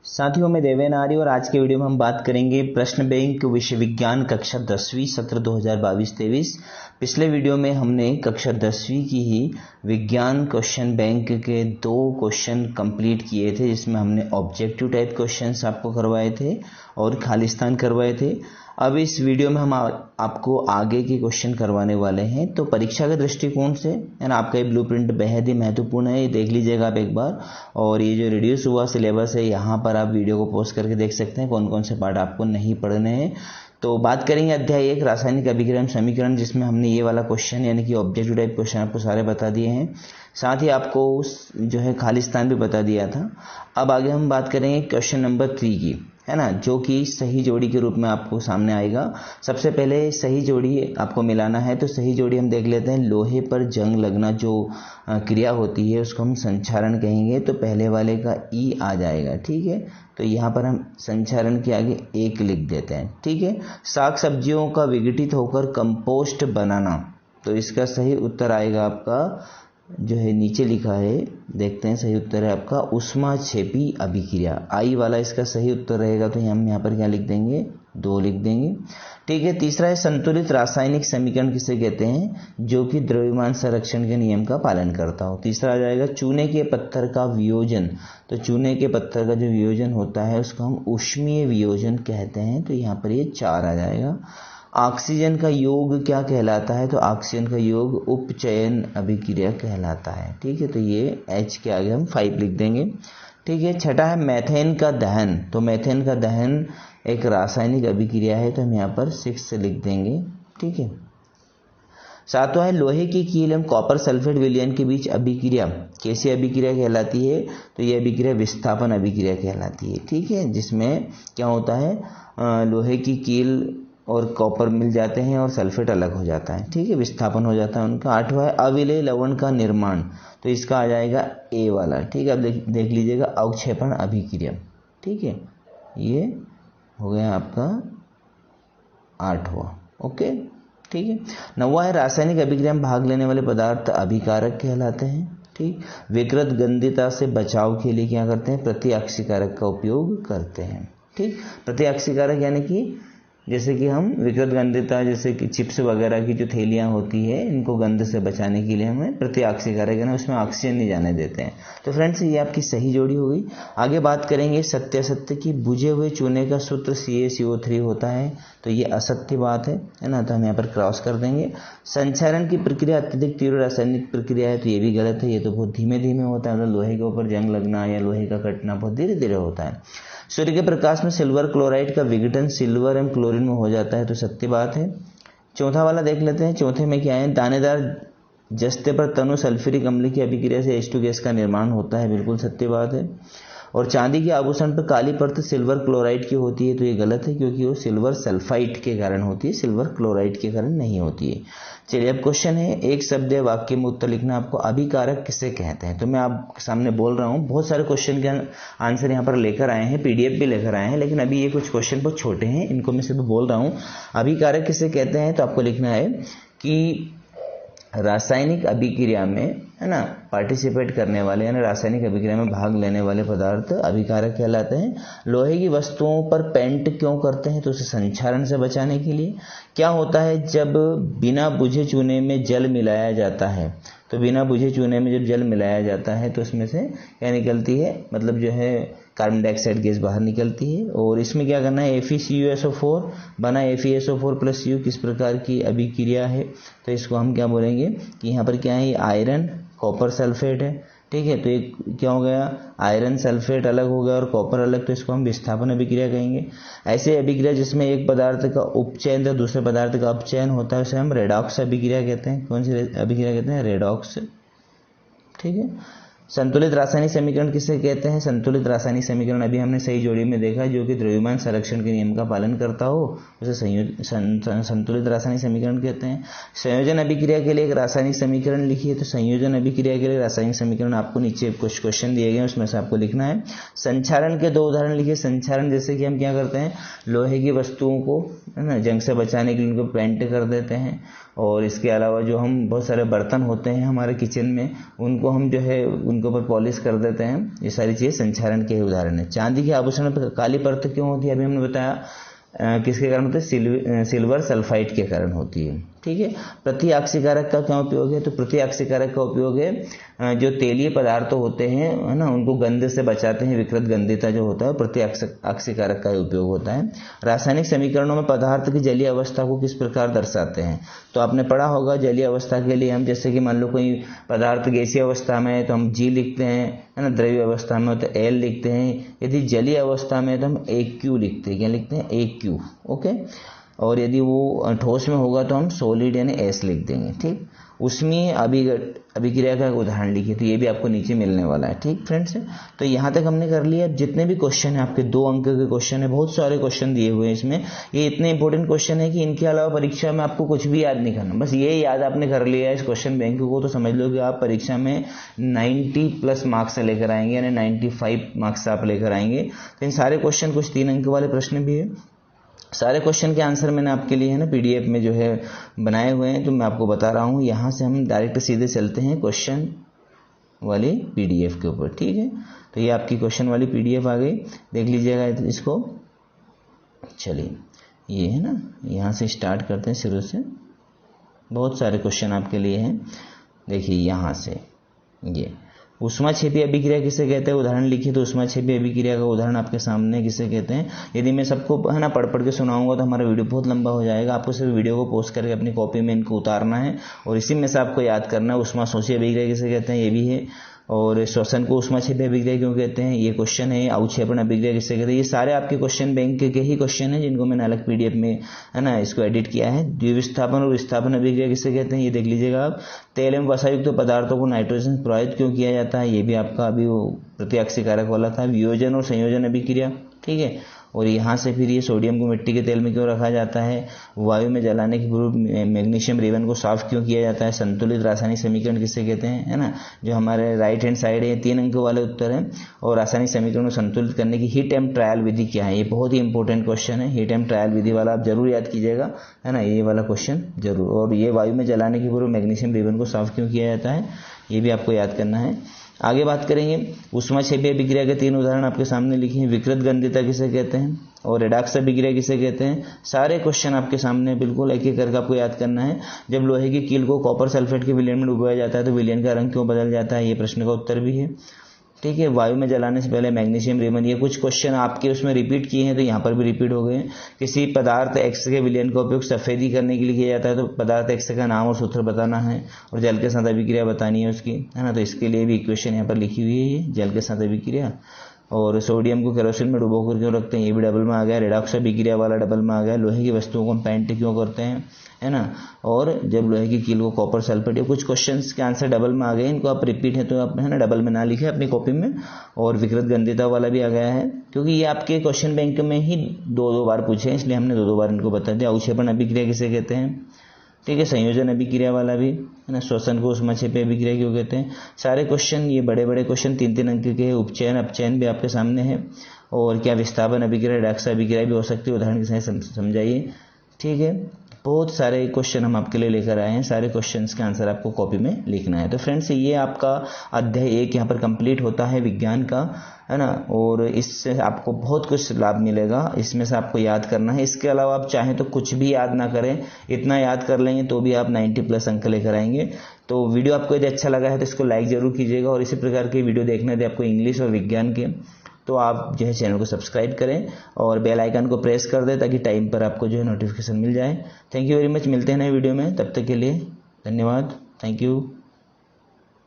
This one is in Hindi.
साथियों में देवेन आर्य और आज के वीडियो में हम बात करेंगे प्रश्न बैंक विषय विज्ञान कक्षा 10वीं सत्र 2022-23। पिछले वीडियो में हमने कक्षा 10वीं की ही विज्ञान क्वेश्चन बैंक के 2 क्वेश्चन कंप्लीट किए थे, जिसमें हमने ऑब्जेक्टिव टाइप क्वेश्चंस आपको करवाए थे और खालिस्तान करवाए थे। अब इस वीडियो में हम आपको आगे के क्वेश्चन करवाने वाले हैं। तो परीक्षा के दृष्टिकोण से है ना, आपका ये ब्लूप्रिंट बेहद ही महत्वपूर्ण है, ये देख लीजिएगा आप एक बार। और ये जो रिड्यूस हुआ सिलेबस है, यहाँ पर आप वीडियो को पॉज करके देख सकते हैं कौन कौन से पार्ट आपको नहीं पढ़ने हैं। तो बात करेंगे अध्याय 1 रासायनिक अभिक्रिया समीकरण, जिसमें हमने ये वाला क्वेश्चन यानी कि ऑब्जेक्टिव टाइप क्वेश्चन आपको सारे बता दिए हैं, साथ ही आपको जो है खालिस्तान भी बता दिया था। अब आगे हम बात करेंगे क्वेश्चन नंबर 3 की, है ना, जो कि सही जोड़ी के रूप में आपको सामने आएगा। सबसे पहले सही जोड़ी आपको मिलाना है, तो सही जोड़ी हम देख लेते हैं। लोहे पर जंग लगना जो क्रिया होती है उसको हम संक्षारण कहेंगे, तो पहले वाले का ई आ जाएगा, ठीक है। तो यहाँ पर हम संक्षारण के आगे 1 लिख देते हैं, ठीक है। साग सब्जियों का विघटित होकर कंपोस्ट बनाना, तो इसका सही उत्तर आएगा आपका जो है नीचे लिखा है, देखते हैं। सही उत्तर है आपका ऊष्माक्षेपी अभिक्रिया, आई वाला इसका सही उत्तर रहेगा। तो हम यहाँ पर क्या लिख देंगे, 2 लिख देंगे, ठीक है। तीसरा है संतुलित रासायनिक समीकरण किसे कहते हैं, जो कि द्रव्यमान संरक्षण के नियम का पालन करता हो। तीसरा आ जाएगा चूने के पत्थर का वियोजन, तो चूने के पत्थर का जो वियोजन होता है उसको हम ऊष्मीय वियोजन कहते हैं, तो यहाँ पर ये 4 आ जाएगा। ऑक्सीजन का योग क्या कहलाता है, तो ऑक्सीजन का योग उपचयन अभिक्रिया कहलाता है, ठीक है। तो ये H के आगे हम 5 लिख देंगे, ठीक है। छठा है मैथेन का दहन, तो मैथेन का दहन एक रासायनिक अभिक्रिया है, तो हम यहाँ पर 6 लिख देंगे, ठीक है। सातवां है लोहे की कील एवं कॉपर सल्फेट विलयन के बीच अभिक्रिया कैसी अभिक्रिया कहलाती है, तो ये अभिक्रिया विस्थापन अभिक्रिया कहलाती है, ठीक है। जिसमें क्या होता है, लोहे की कील और कॉपर मिल जाते हैं और सल्फेट अलग हो जाता है, ठीक है, विस्थापन हो जाता है उनका। 8वां है अविलेय लवण का निर्माण, तो इसका आ जाएगा ए वाला, ठीक है। अब देख लीजिएगा अवक्षेपण अभिक्रिया, ठीक है, ये हो गया आपका 8वां, ओके, ठीक है। 9वां है रासायनिक अभिक्रिया में भाग लेने वाले पदार्थ अभिकारक कहलाते हैं, ठीक। विकृत गंधिता से बचाव के लिए क्या करते हैं, प्रतिऑक्सीकारक का उपयोग करते हैं, ठीक। प्रतिऑक्सीकारक यानी कि जैसे कि हम विकृत गंधिता, जैसे कि चिप्स वगैरह की जो थैलियां होती है, इनको गंध से बचाने के लिए हमें प्रतिऑक्सीकारक है ना, उसमें ऑक्सीजन नहीं जाने देते हैं। तो फ्रेंड्स ये आपकी सही जोड़ी हो गई। आगे बात करेंगे सत्यासत्य की। बुझे हुए चूने का सूत्र CaCO3 होता है, तो ये असत्य बात है ना, तो हम यहाँ पर क्रॉस कर देंगे। संक्षारण की प्रक्रिया अत्यधिक तीव्र रासायनिक प्रक्रिया है, तो ये भी गलत है, ये तो बहुत धीमे धीमे होता है, मतलब लोहे के ऊपर जंग लगना या लोहे का कटना बहुत धीरे धीरे होता है। सूर्य के प्रकाश में सिल्वर क्लोराइड का विघटन सिल्वर एवं क्लोरीन में हो जाता है, तो सत्य बात है। चौथा वाला देख लेते हैं। चौथे में क्या है, दानेदार जस्ते पर तनु सल्फ्यूरिक अम्ल की अभिक्रिया से H2 गैस का निर्माण होता है, बिल्कुल सत्य बात है। और चांदी के आभूषण पर काली परत सिल्वर क्लोराइड की होती है, तो ये गलत है, क्योंकि वो सिल्वर सल्फाइड के कारण होती है, सिल्वर क्लोराइड के कारण नहीं होती है। चलिए अब क्वेश्चन है, एक शब्द या वाक्य में उत्तर लिखना आपको। अभिकारक किसे कहते हैं, तो मैं आपके सामने बोल रहा हूँ, बहुत सारे क्वेश्चन के आंसर यहाँ पर लेकर आए हैं, PDF भी लेकर आए हैं, लेकिन अभी ये कुछ क्वेश्चन बहुत छोटे हैं, इनको मैं सिर्फ बोल रहा हूँ। अभिकारक किसे कहते हैं, तो आपको लिखना है कि रासायनिक अभिक्रिया में, है ना, पार्टिसिपेट करने वाले यानी रासायनिक अभिक्रिया में भाग लेने वाले पदार्थ अभिकारक कहलाते हैं। लोहे की वस्तुओं पर पेंट क्यों करते हैं, तो उसे संक्षारण से बचाने के लिए। क्या होता है जब बिना बुझे चूने में जल मिलाया जाता है, तो बिना बुझे चूने में जब जल मिलाया जाता है तो उसमें से क्या निकलती है, मतलब जो है कार्बन डाइऑक्साइड गैस बाहर निकलती है। और इसमें क्या करना है, FeCuSO4 बना FeSO4+U किस प्रकार की अभिक्रिया है, तो इसको हम क्या बोलेंगे कि यहाँ पर क्या है, आयरन कॉपर सल्फेट है, ठीक है। तो एक क्या हो गया, आयरन सल्फेट अलग हो गया और कॉपर अलग, तो इसको हम विस्थापन अभिक्रिया कहेंगे। ऐसे अभिक्रिया जिसमें एक पदार्थ का उपचयन तो दूसरे पदार्थ का अपचयन होता है, उसे हम रेडॉक्स अभिक्रिया कहते हैं। कौन सी अभिक्रिया कहते हैं, रेडॉक्स, ठीक है। संतुलित रासायनिक समीकरण किसे कहते हैं, संतुलित रासायनिक समीकरण अभी हमने सही जोड़ी में देखा, जो कि द्रव्यमान संरक्षण के नियम का पालन करता हो, उसे संतुलित रासायनिक समीकरण कहते हैं। संयोजन अभिक्रिया के लिए एक रासायनिक समीकरण लिखिए, तो संयोजन अभिक्रिया के लिए रासायनिक समीकरण आपको नीचे कुछ क्वेश्चन दिए गए, उसमें से आपको लिखना है। संक्षारण के 2 उदाहरण लिखिए। संक्षारण जैसे कि हम क्या करते हैं, लोहे की वस्तुओं को, है ना, जंग से बचाने के लिए उनको पेंट कर देते हैं, और इसके अलावा जो हम बहुत सारे बर्तन होते हैं हमारे किचन में, उनको हम जो है उनके ऊपर पॉलिश कर देते हैं। ये सारी चीज़ें संक्षारण के उदाहरण है। चांदी के आभूषण पर काली परत क्यों होती है, अभी हमने बताया किसके कारण होती है, सिल्वर सल्फाइड के कारण होती है। ठीक है। प्रति आक्सीकारक का क्या उपयोग है, तो प्रति आक्सीकारक का उपयोग है जो तेलीय पदार्थ होते हैं, है ना, उनको गंध से बचाते हैं। विकृत गंधिता जो होता है प्रति आक्सीकारक का उपयोग होता है। रासायनिक समीकरणों में पदार्थ की जलीय अवस्था को किस प्रकार दर्शाते हैं, तो आपने पढ़ा होगा जलीय अवस्था के लिए हम, जैसे कि मान लो कोई पदार्थ गैसीय अवस्था में है तो हम G लिखते हैं, है ना, द्रव्य अवस्था में हो तो L लिखते हैं, यदि जलीय अवस्था में है तो हम AQ लिखते हैं। क्या लिखते हैं, AQ। ओके। और यदि वो ठोस में होगा तो हम सॉलिड यानी S लिख देंगे। ठीक। उसमें अभिक्रिया का उदाहरण लिखिए, तो ये भी आपको नीचे मिलने वाला है। ठीक फ्रेंड्स, तो यहाँ तक हमने कर लिया। जितने भी क्वेश्चन है आपके 2 अंक के क्वेश्चन है, बहुत सारे क्वेश्चन दिए हुए हैं इसमें। ये इतने इंपॉर्टेंट क्वेश्चन है कि इनके अलावा परीक्षा में आपको कुछ भी याद नहीं करना, बस ये याद आपने कर लिया है इस क्वेश्चन बैंक को, तो समझ लो कि आप परीक्षा में 90+ मार्क्स लेकर आएंगे, यानी 95 मार्क्स आप लेकर आएंगे। तो इन सारे क्वेश्चन, कुछ 3 अंक वाले प्रश्न भी है, सारे क्वेश्चन के आंसर मैंने आपके लिए है ना PDF में जो है बनाए हुए हैं, तो मैं आपको बता रहा हूँ। यहाँ से हम डायरेक्ट सीधे चलते हैं क्वेश्चन वाली PDF के ऊपर। ठीक है, तो ये आपकी क्वेश्चन वाली PDF आ गई, देख लीजिएगा इसको। चलिए, ये है ना, यहाँ से स्टार्ट करते हैं शुरू से। बहुत सारे क्वेश्चन आपके लिए हैं। देखिए यहाँ से, ये ऊष्माक्षेपी अभिक्रिया किसे कहते हैं, उदाहरण लिखिए। तो ऊष्माक्षेपी अभिक्रिया का उदाहरण आपके सामने किसे कहते हैं। यदि मैं सबको है ना पढ़ के सुनाऊंगा तो हमारा वीडियो बहुत लंबा हो जाएगा। आपको सिर्फ वीडियो को पोस्ट करके अपनी कॉपी में इनको उतारना है और इसी में से आपको याद करना है। ऊष्माशोषी अभिक्रिया किसे कहते हैं, ये भी है। और श्वसन को ऊष्माक्षेपी अभिक्रिया क्यों कहते हैं, ये क्वेश्चन है। अवक्षेपण अभिक्रिया किसे कहते हैं, ये सारे आपके क्वेश्चन बैंक के ही क्वेश्चन है, जिनको मैंने अलग PDF में है ना इसको एडिट किया है। द्विविस्थापन और विस्थापन अभिक्रिया किसे कहते हैं, ये देख लीजिएगा आप। तेल एवं वसायुक्त पदार्थों को नाइट्रोजन प्रभावित क्यों किया जाता है, ये भी आपका अभी वो प्रतिआक्सीकारक वाला था। वियोजन और संयोजन अभिक्रिया, ठीक है। और यहाँ से फिर ये सोडियम को मिट्टी के तेल में क्यों रखा जाता है, वायु में जलाने के पूर्व मैग्नीशियम रेवन को साफ क्यों किया जाता है, संतुलित रासायनिक समीकरण किसे कहते हैं, है ना, जो हमारे राइट हैंड साइड है। 3 अंक वाले उत्तर है। और रासायनिक समीकरण को संतुलित करने की हीट एंड ट्रायल विधि क्या है, ये बहुत ही इंपॉर्टेंट क्वेश्चन है। हीट एंड ट्रायल विधि वाला आप जरूर याद कीजिएगा, है ना, ये वाला क्वेश्चन जरूर। और ये वायु में जलाने के पूर्व मैग्नीशियम रेवन को साफ क्यों किया जाता है, ये भी आपको याद करना है। आगे बात करेंगे, ऊष्माक्षेपी अभिक्रिया के 3 उदाहरण आपके सामने लिखे हैं। विकृत गंधिता किसे कहते हैं और रेडॉक्स अभिक्रिया किसे कहते हैं। सारे क्वेश्चन आपके सामने बिल्कुल एक एक करके आपको याद करना है। जब लोहे की कील को कॉपर सल्फेट के विलयन में डुबाया जाता है तो विलयन का रंग क्यों बदल जाता है, ये प्रश्न का उत्तर भी है। ठीक है। वायु में जलाने से पहले मैग्नीशियम रेवन, ये कुछ क्वेश्चन आपके उसमें रिपीट किए हैं तो यहाँ पर भी रिपीट हो गए। किसी पदार्थ X के विलयन का उपयोग सफेदी करने के लिए किया जाता है तो पदार्थ X का नाम और सूत्र बताना है और जल के साथ अभिक्रिया बतानी है उसकी, है ना। तो इसके लिए भी इक्वेशन यहाँ पर लिखी हुई है, ये जल के साथ अभिक्रिया। और सोडियम को केरोसिन में डुबोकर क्यों रखते हैं, ये भी डबल में आ गया। रेडॉक्स अभिक्रिया वाला डबल में आ गया। लोहे की वस्तुओं को हम पेंट क्यों करते हैं, है ना। और जब लोहे की कील को कॉपर सल्फेट, ये कुछ क्वेश्चंस के आंसर डबल में आ गए। इनको आप रिपीट है तो आप है ना डबल में ना लिखे अपनी कॉपी में। और विकृत गंधिता वाला भी आ गया है, क्योंकि ये आपके क्वेश्चन बैंक में ही 2 बार पूछे हैं, इसलिए हमने 2 बार इनको बता दिया। अवक्षेपण अभिक्रिया किसे कहते हैं, ठीक है। संयोजन अभिक्रिया वाला भी, है ना। श्वसन को ऊष्माक्षेपी अभिक्रिया क्यों कहते हैं। सारे क्वेश्चन, ये बड़े बड़े क्वेश्चन 3-3 अंक के हैं। उपचयन अपचयन भी आपके सामने है। और क्या विस्थापन अभिक्रिया, रेडॉक्स अभिक्रिया भी हो सकती है, उदाहरण के साथ समझाइए। ठीक है। बहुत सारे क्वेश्चन हम आपके लिए लेकर आए हैं, सारे क्वेश्चंस के आंसर आपको कॉपी में लिखना है। तो फ्रेंड्स, ये आपका अध्याय 1 यहाँ पर कंप्लीट होता है विज्ञान का, है ना। और इससे आपको बहुत कुछ लाभ मिलेगा, इसमें से आपको याद करना है। इसके अलावा आप चाहें तो कुछ भी याद ना करें, इतना याद कर लेंगे तो भी आप 90+ अंक लेकर आएंगे। तो वीडियो आपको यदि अच्छा लगा है तो इसको लाइक जरूर कीजिएगा। और इसी प्रकार के वीडियो देखने यदि आपको इंग्लिश और विज्ञान के, तो आप जो है चैनल को सब्सक्राइब करें और बेल आइकन को प्रेस कर दें ताकि टाइम पर आपको जो है नोटिफिकेशन मिल जाए। Thank you very much. मिलते हैं नए वीडियो में, तब तक के लिए धन्यवाद। Thank you.